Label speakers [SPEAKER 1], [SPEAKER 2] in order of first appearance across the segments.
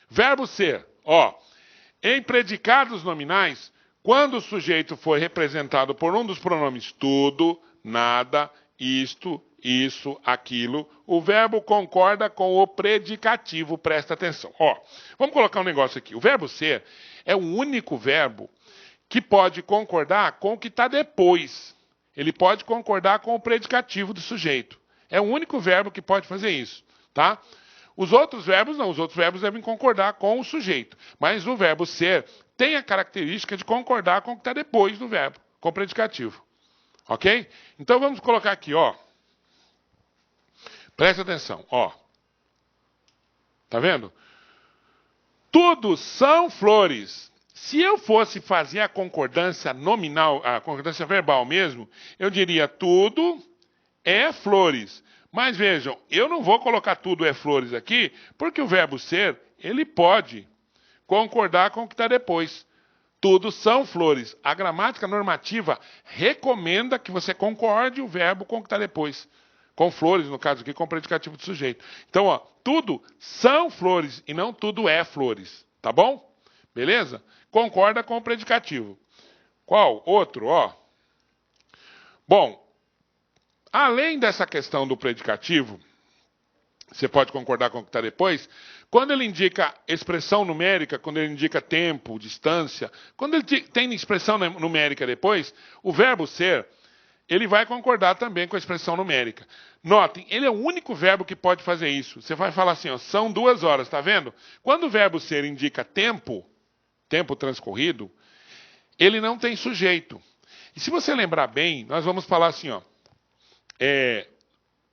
[SPEAKER 1] Verbo ser, ó. Em predicados nominais, quando o sujeito for representado por um dos pronomes tudo, nada, isto, isso, aquilo, o verbo concorda com o predicativo, presta atenção. Ó, vamos colocar um negócio aqui. O verbo ser é o único verbo que pode concordar com o que está depois. Ele pode concordar com o predicativo do sujeito. É o único verbo que pode fazer isso, tá? Os outros verbos não, os outros verbos devem concordar com o sujeito. Mas o verbo ser tem a característica de concordar com o que está depois do verbo, com o predicativo. Ok? Então vamos colocar aqui, ó. Presta atenção, ó. Tá vendo? Tudo são flores. Se eu fosse fazer a concordância nominal, a concordância verbal mesmo, eu diria tudo é flores. Mas vejam, eu não vou colocar tudo é flores aqui, porque o verbo ser, ele pode concordar com o que está depois. Tudo são flores. A gramática normativa recomenda que você concorde o verbo com o que está depois. Com flores, no caso aqui, com o predicativo do sujeito. Então, ó, tudo são flores e não tudo é flores. Tá bom? Beleza? Concorda com o predicativo. Qual? Outro, ó. Bom, além dessa questão do predicativo, você pode concordar com o que está depois, quando ele indica expressão numérica, quando ele indica tempo, distância, quando ele tem expressão numérica depois, o verbo ser, ele vai concordar também com a expressão numérica. Notem, ele é o único verbo que pode fazer isso. Você vai falar assim, ó, são 2 horas, tá vendo? Quando o verbo ser indica tempo, tempo transcorrido, ele não tem sujeito. E se você lembrar bem, nós vamos falar assim, ó,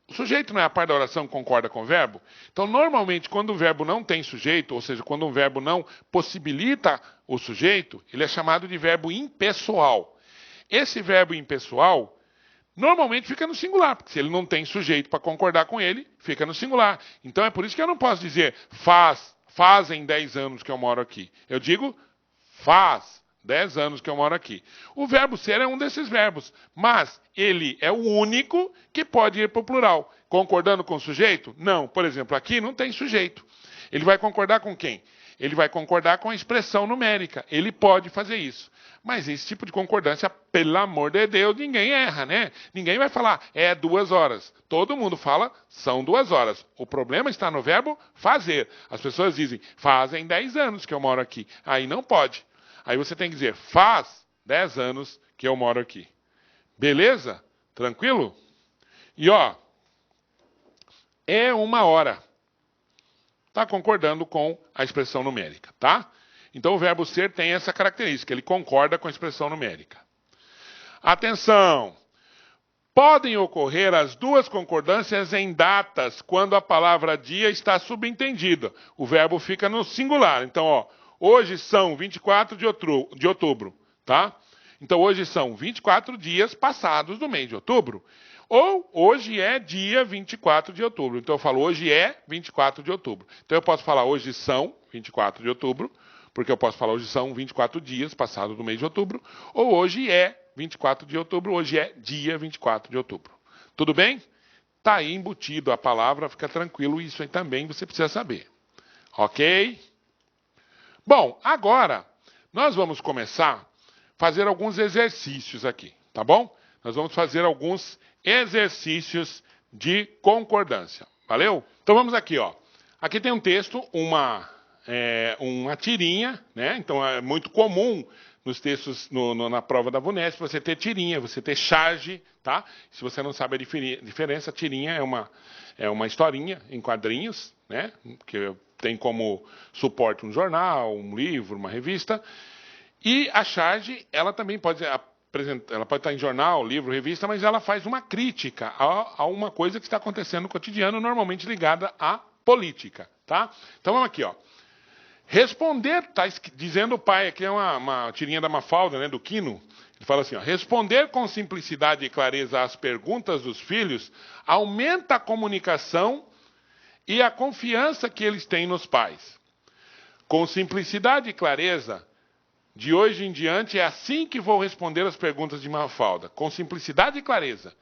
[SPEAKER 1] o sujeito não é a parte da oração que concorda com o verbo? Então, normalmente, quando o verbo não tem sujeito, ou seja, quando um verbo não possibilita o sujeito, ele é chamado de verbo impessoal. Esse verbo impessoal, normalmente fica no singular, porque se ele não tem sujeito para concordar com ele, fica no singular. Então, é por isso que eu não posso dizer fazem 10 anos que eu moro aqui. Eu digo faz 10 anos que eu moro aqui. O verbo ser é um desses verbos, mas ele é o único que pode ir para o plural. Concordando com o sujeito? Não. Por exemplo, aqui não tem sujeito. Ele vai concordar com quem? Ele vai concordar com a expressão numérica. Ele pode fazer isso. Mas esse tipo de concordância, pelo amor de Deus, ninguém erra, né? Ninguém vai falar, 2 horas. Todo mundo fala, são 2 horas. O problema está no verbo fazer. As pessoas dizem, fazem 10 anos que eu moro aqui. Aí não pode. Aí você tem que dizer, faz 10 anos que eu moro aqui. Beleza? Tranquilo? E ó, é 1 hora. Está concordando com a expressão numérica, tá? Então o verbo ser tem essa característica, ele concorda com a expressão numérica. Atenção! Podem ocorrer as 2 concordâncias em datas, quando a palavra dia está subentendida. O verbo fica no singular. Então, ó, hoje são 24 de outubro, tá? Então, hoje são 24 dias passados do mês de outubro. Ou, hoje é dia 24 de outubro. Então, eu falo, hoje é 24 de outubro. Então, eu posso falar, hoje são 24 de outubro, porque eu posso falar, hoje são 24 dias passados do mês de outubro. Ou, hoje é 24 de outubro, hoje é dia 24 de outubro. Tudo bem? Está aí embutido a palavra, fica tranquilo, isso aí também você precisa saber. Ok? Bom, agora nós vamos começar a fazer alguns exercícios aqui, tá bom? Nós vamos fazer alguns exercícios de concordância, valeu? Então vamos aqui, ó. Aqui tem um texto, uma tirinha, né? Então é muito comum nos textos, na prova da VUNESP, você ter tirinha, você ter charge, tá? Se você não sabe a diferença, tirinha é uma historinha em quadrinhos, né? Que tem como suporte um jornal, um livro, uma revista. E a charge, ela também pode apresentar, ela pode estar em jornal, livro, revista, mas ela faz uma crítica a uma coisa que está acontecendo no cotidiano, normalmente ligada à política, tá? Então vamos aqui, ó. Responder, tá dizendo o pai, aqui é uma tirinha da Mafalda, né, do Quino. Ele fala assim, ó, responder com simplicidade e clareza às perguntas dos filhos aumenta a comunicação e a confiança que eles têm nos pais. Com simplicidade e clareza, de hoje em diante é assim que vou responder as perguntas de Mafalda. Com simplicidade e clareza.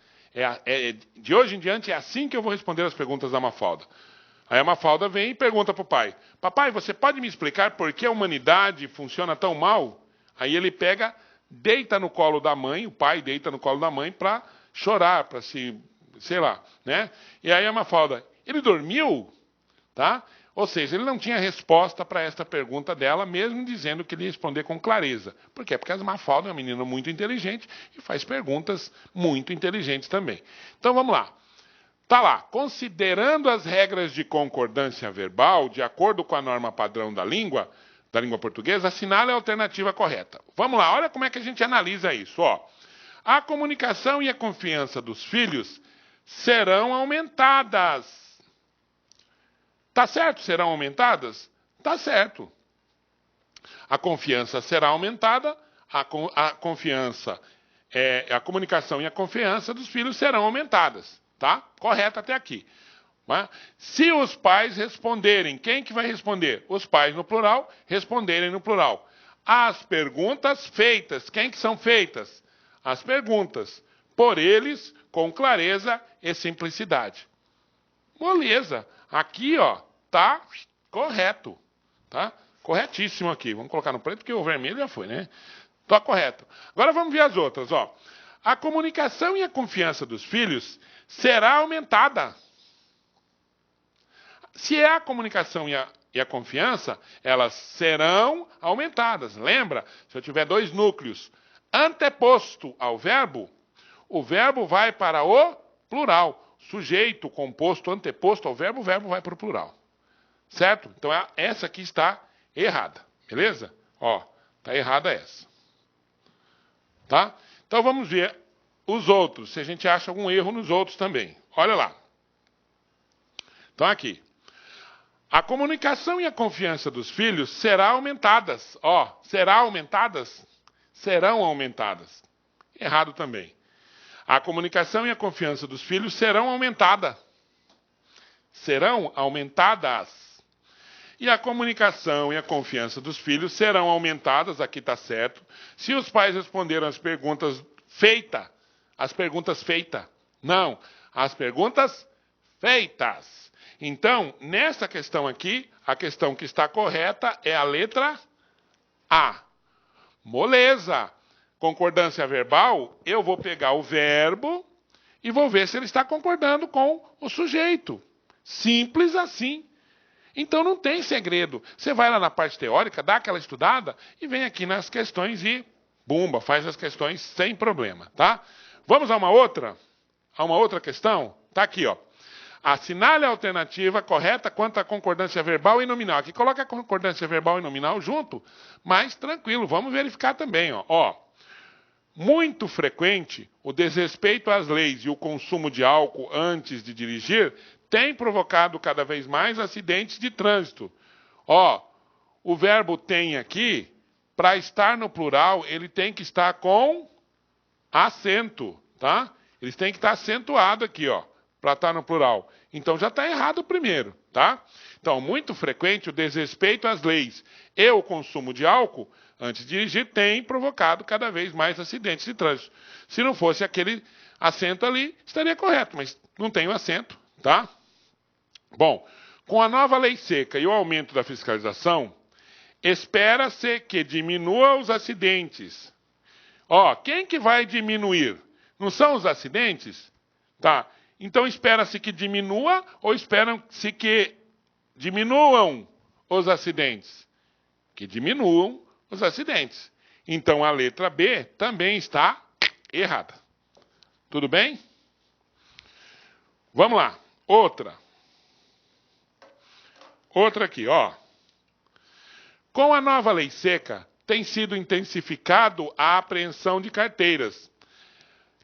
[SPEAKER 1] De hoje em diante é assim que eu vou responder as perguntas da Mafalda. Aí a Mafalda vem e pergunta para o pai: papai, você pode me explicar por que a humanidade funciona tão mal? Aí ele pega, deita no colo da mãe, o pai deita no colo da mãe para chorar, para se, sei lá, né? E aí a Mafalda: ele dormiu? Tá? Ou seja, ele não tinha resposta para esta pergunta dela, mesmo dizendo que ele ia responder com clareza. Por quê? Porque a Mafalda é uma menina muito inteligente e faz perguntas muito inteligentes também. Então vamos lá. Tá lá, considerando as regras de concordância verbal, de acordo com a norma padrão da língua portuguesa, assinale a alternativa correta. Vamos lá, olha como é que a gente analisa isso. Ó. A comunicação e a confiança dos filhos serão aumentadas. Tá certo? Serão aumentadas? Tá certo. A confiança será aumentada, a comunicação e a confiança dos filhos serão aumentadas. Tá? Correto até aqui. Mas, se os pais responderem, quem que vai responder? Os pais no plural, responderem no plural. As perguntas feitas, quem que são feitas? As perguntas, por eles, com clareza e simplicidade. Moleza. Aqui, ó, tá correto. Tá? Corretíssimo aqui. Vamos colocar no preto, porque o vermelho já foi, né? Tá correto. Agora vamos ver as outras, ó. A comunicação e a confiança dos filhos será aumentada. Se é a comunicação e a confiança, elas serão aumentadas. Lembra? Se eu tiver dois núcleos anteposto ao verbo, o verbo vai para o plural. Sujeito, composto, anteposto ao verbo, o verbo vai para o plural. Certo? Então, essa aqui está errada. Beleza? Ó, está errada essa. Tá? Então, vamos ver os outros, se a gente acha algum erro nos outros também. Olha lá. Então, aqui. A comunicação e a confiança dos filhos serão aumentadas. Ó, será aumentadas? Serão aumentadas. Errado também. A comunicação e a confiança dos filhos serão aumentadas. Serão aumentadas. E a comunicação e a confiança dos filhos serão aumentadas, aqui está certo, se os pais responderam as perguntas feitas. As perguntas feitas. Não, as perguntas feitas. Então, nessa questão aqui, a questão que está correta é a letra A. Moleza. Concordância verbal, eu vou pegar o verbo e vou ver se ele está concordando com o sujeito. Simples assim. Então não tem segredo. Você vai lá na parte teórica, dá aquela estudada e vem aqui nas questões e bumba, faz as questões sem problema, tá? Vamos a uma outra? A uma outra questão? Tá aqui, ó. Assinale a alternativa correta quanto à concordância verbal e nominal. Aqui coloca a concordância verbal e nominal junto, mas tranquilo, vamos verificar também, ó. Muito frequente, o desrespeito às leis e o consumo de álcool antes de dirigir tem provocado cada vez mais acidentes de trânsito. Ó, o verbo tem aqui, para estar no plural, ele tem que estar com acento, tá? Eles têm que estar acentuado aqui, ó, para estar no plural. Então já está errado o primeiro, tá? Então, muito frequente, o desrespeito às leis e o consumo de álcool antes de dirigir tem provocado cada vez mais acidentes de trânsito. Se não fosse aquele acento ali, estaria correto, mas não tem o acento, tá? Bom, com a nova lei seca e o aumento da fiscalização, espera-se que diminua os acidentes. Ó, quem que vai diminuir? Não são os acidentes? Tá. Então espera-se que diminua ou esperam-se que diminuam os acidentes? Que diminuam os acidentes. Então a letra B também está errada. Tudo bem? Vamos lá. Outra aqui, ó. Com a nova lei seca, tem sido intensificado a apreensão de carteiras.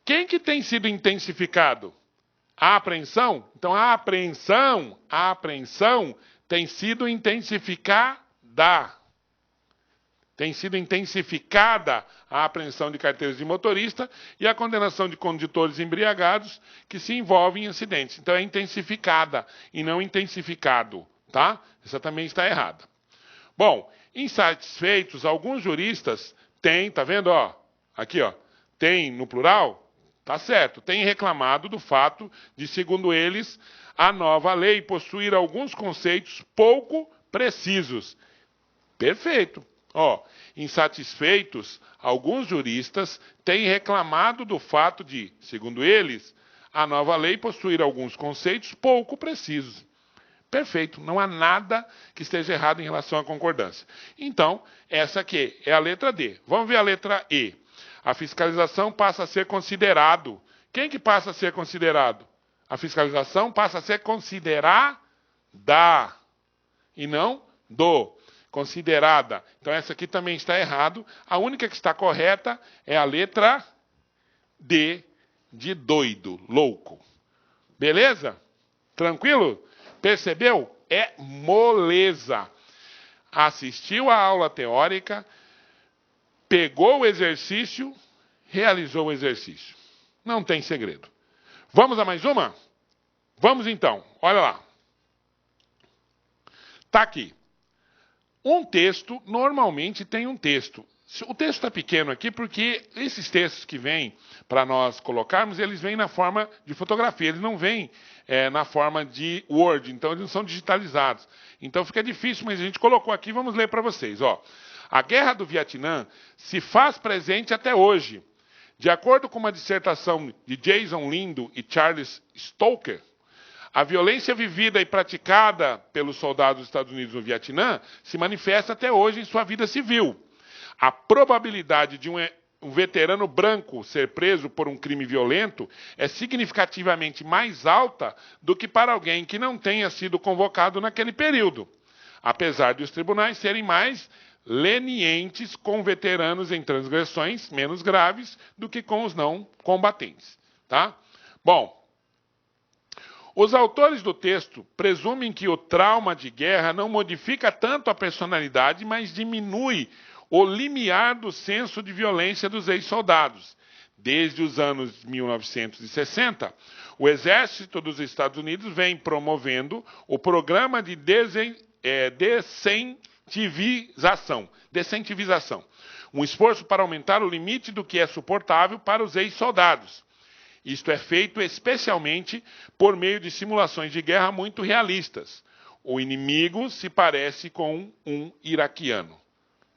[SPEAKER 1] Quem que tem sido intensificado? A apreensão? Então, a apreensão tem sido intensificada. Tem sido intensificada a apreensão de carteiras de motorista e a condenação de condutores embriagados que se envolvem em acidentes. Então, é intensificada e não intensificado, tá? Essa também está errada. Bom, insatisfeitos, alguns juristas têm, tá vendo, ó? Aqui, ó, tem no plural, Tá certo. Tem reclamado do fato de, segundo eles, a nova lei possuir alguns conceitos pouco precisos. Perfeito. Ó, insatisfeitos, alguns juristas têm reclamado do fato de, segundo eles, a nova lei possuir alguns conceitos pouco precisos. Perfeito, não há nada que esteja errado em relação à concordância. Então, essa aqui é a letra D. Vamos ver a letra E. A fiscalização passa a ser considerado. Quem que passa a ser considerado? A fiscalização passa a ser considerada e não do. Considerada. Então, essa aqui também está errado. A única que está correta é a letra D de doido, louco. Beleza? Tranquilo? Percebeu? É moleza. Assistiu a aula teórica, pegou o exercício, realizou o exercício. Não tem segredo. Vamos a mais uma? Vamos então. Olha lá. Tá aqui. Um texto, normalmente tem um texto. O texto está pequeno aqui porque esses textos que vêm para nós colocarmos, eles vêm na forma de fotografia, eles não vêm na forma de Word, então eles não são digitalizados. Então fica difícil, mas a gente colocou aqui, vamos ler para vocês. Ó. A Guerra do Vietnã se faz presente até hoje. De acordo com uma dissertação de Jason Lindo e Charles Stoker, a violência vivida e praticada pelos soldados dos Estados Unidos no Vietnã se manifesta até hoje em sua vida civil. A probabilidade de um veterano branco ser preso por um crime violento é significativamente mais alta do que para alguém que não tenha sido convocado naquele período, apesar de os tribunais serem mais lenientes com veteranos em transgressões menos graves do que com os não combatentes. Tá? Bom, os autores do texto presumem que o trauma de guerra não modifica tanto a personalidade, mas diminui o limiar do senso de violência dos ex-soldados. Desde os anos 1960, o Exército dos Estados Unidos vem promovendo o programa de descentivização, um esforço para aumentar o limite do que é suportável para os ex-soldados. Isto é feito especialmente por meio de simulações de guerra muito realistas. O inimigo se parece com um iraquiano.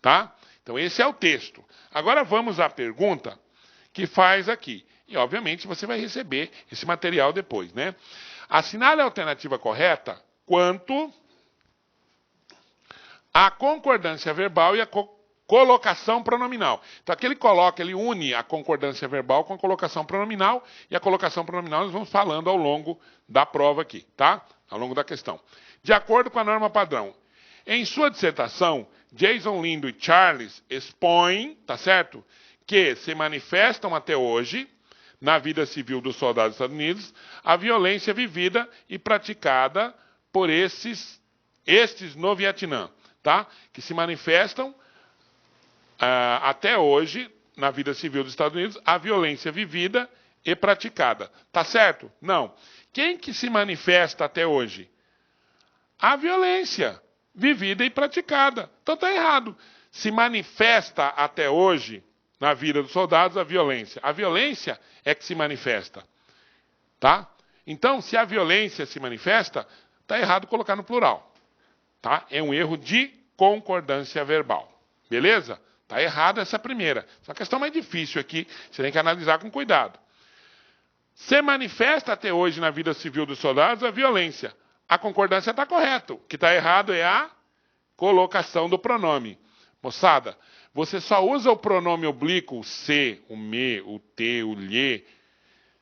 [SPEAKER 1] Tá? Então esse é o texto. Agora vamos à pergunta que faz aqui. E obviamente você vai receber esse material depois, né? Assinale a alternativa correta quanto à concordância verbal e à colocação pronominal. Então aqui ele une a concordância verbal com a colocação pronominal, e a colocação pronominal nós vamos falando ao longo da prova aqui, tá? Ao longo da questão. De acordo com a norma padrão, em sua dissertação, Jason Lindo e Charles expõem, tá certo, que se manifestam até hoje, na vida civil dos soldados dos Estados Unidos, a violência vivida e praticada por estes no Vietnã, tá? Que se manifestam até hoje, na vida civil dos Estados Unidos, a violência vivida e praticada. Tá certo? Não. Quem que se manifesta até hoje? A violência vivida e praticada. Então está errado. Se manifesta até hoje, na vida dos soldados, a violência. A violência é que se manifesta. Tá? Então, se a violência se manifesta, está errado colocar no plural. Tá? É um erro de concordância verbal. Beleza? Está errada essa primeira. Essa questão mais difícil aqui, você tem que analisar com cuidado. Se manifesta até hoje na vida civil dos soldados a violência. A concordância está correta. O que está errado é a colocação do pronome. Moçada, você só usa o pronome oblíquo, o se, o me, o te, o lhe,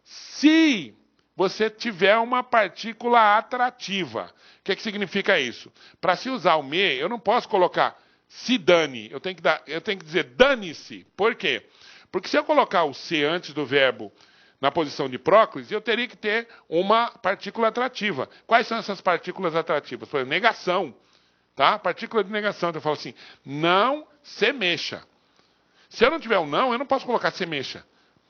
[SPEAKER 1] se você tiver uma partícula atrativa. O que significa isso? Para se usar o me, eu não posso colocar se dane, eu tenho que dizer dane-se. Por quê? Porque se eu colocar o se antes do verbo na posição de próclise, eu teria que ter uma partícula atrativa. Quais são essas partículas atrativas? Por exemplo, negação. Tá? Partícula de negação. Então eu falo assim, não se mexa. Se eu não tiver um não, eu não posso colocar se mexa.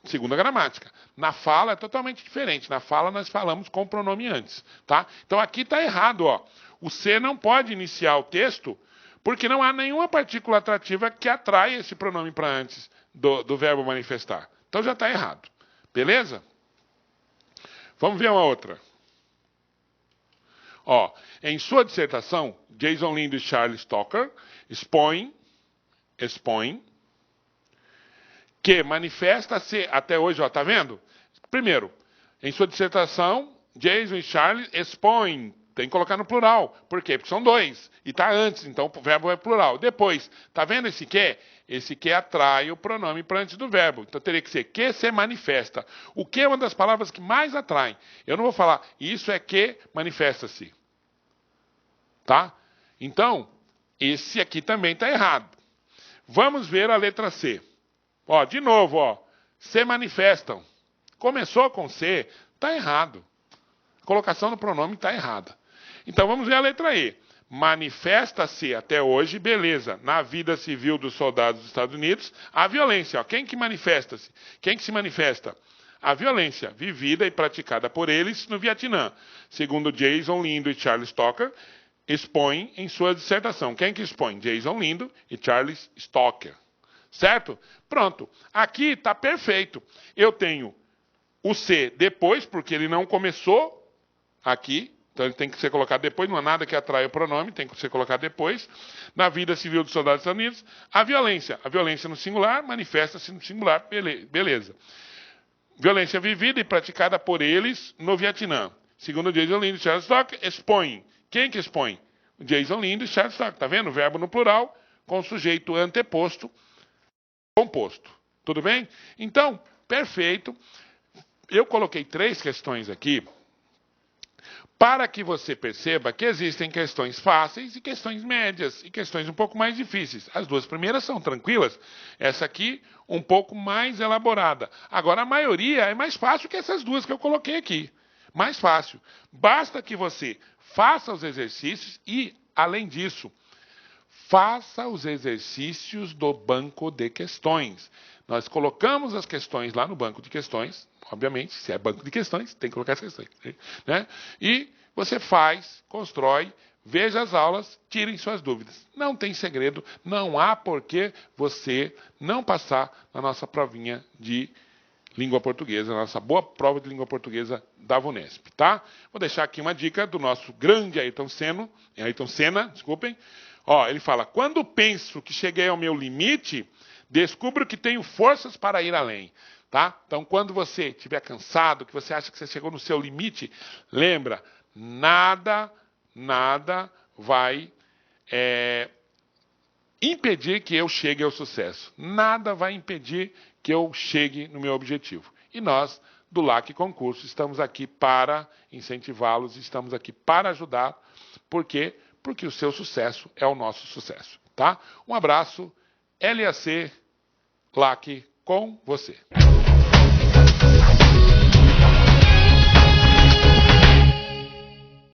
[SPEAKER 1] Segundo a gramática. Na fala é totalmente diferente. Na fala nós falamos com o pronome antes. Tá? Então aqui está errado. Ó. O se não pode iniciar o texto porque não há nenhuma partícula atrativa que atrai esse pronome para antes do verbo manifestar. Então já está errado. Beleza? Vamos ver uma outra. Ó, em sua dissertação, Jason Lindo e Charles Stocker expõem que manifesta-se até hoje, ó, tá vendo? Primeiro, em sua dissertação, Jason e Charles expõem, tem que colocar no plural. Por quê? Porque são dois, e tá antes, então o verbo é plural. Depois, tá vendo esse que? Esse que atrai o pronome para antes do verbo. Então teria que ser que se manifesta. O que é uma das palavras que mais atraem. Eu não vou falar, isso é que manifesta-se. Tá? Então, esse aqui também está errado. Vamos ver a letra C. Ó, de novo, ó. Se manifestam. Começou com C, está errado. A colocação do pronome está errada. Então vamos ver a letra E. Manifesta-se até hoje, beleza, na vida civil dos soldados dos Estados Unidos, a violência. Ó. Quem que manifesta-se? Quem que se manifesta? A violência vivida e praticada por eles no Vietnã. Segundo Jason Lindo e Charles Stocker, expõem em sua dissertação. Quem que expõe? Jason Lindo e Charles Stocker. Certo? Pronto. Aqui está perfeito. Eu tenho o C depois, porque ele não começou aqui. Então ele tem que ser colocado depois. Não há nada que atrai o pronome, tem que ser colocado depois. Na vida civil dos soldados dos Estados Unidos, a violência. A violência no singular manifesta-se no singular. Beleza. Violência vivida e praticada por eles no Vietnã. Segundo Jason Lindo e Charles Stocker, expõem. Quem que expõe? O Jason Lindo e Charles Stocker. Está vendo? O verbo no plural com sujeito anteposto composto. Tudo bem? Então, perfeito. Eu coloquei 3 questões aqui para que você perceba que existem questões fáceis e questões médias e questões um pouco mais difíceis. As 2 primeiras são tranquilas, essa aqui um pouco mais elaborada. Agora, a maioria é mais fácil que essas 2 que eu coloquei aqui. Mais fácil. Basta que você faça os exercícios e, além disso, faça os exercícios do banco de questões. Nós colocamos as questões lá no banco de questões. Obviamente, se é banco de questões, tem que colocar as questões. Né? E você faz, constrói, veja as aulas, tirem suas dúvidas. Não tem segredo, não há por que você não passar na nossa provinha de língua portuguesa, na nossa boa prova de língua portuguesa da VUNESP, tá? Vou deixar aqui uma dica do nosso grande Ayrton Senna, desculpem. Ó, ele fala, quando penso que cheguei ao meu limite, descubro que tenho forças para ir além. Tá? Então, quando você estiver cansado, que você acha que você chegou no seu limite, lembra, nada vai impedir que eu chegue ao sucesso. Nada vai impedir que eu chegue no meu objetivo. E nós, do LAC Concurso, estamos aqui para incentivá-los, estamos aqui para ajudar. Por quê? Porque o seu sucesso é o nosso sucesso. Tá? Um abraço, LAC, LAC com você.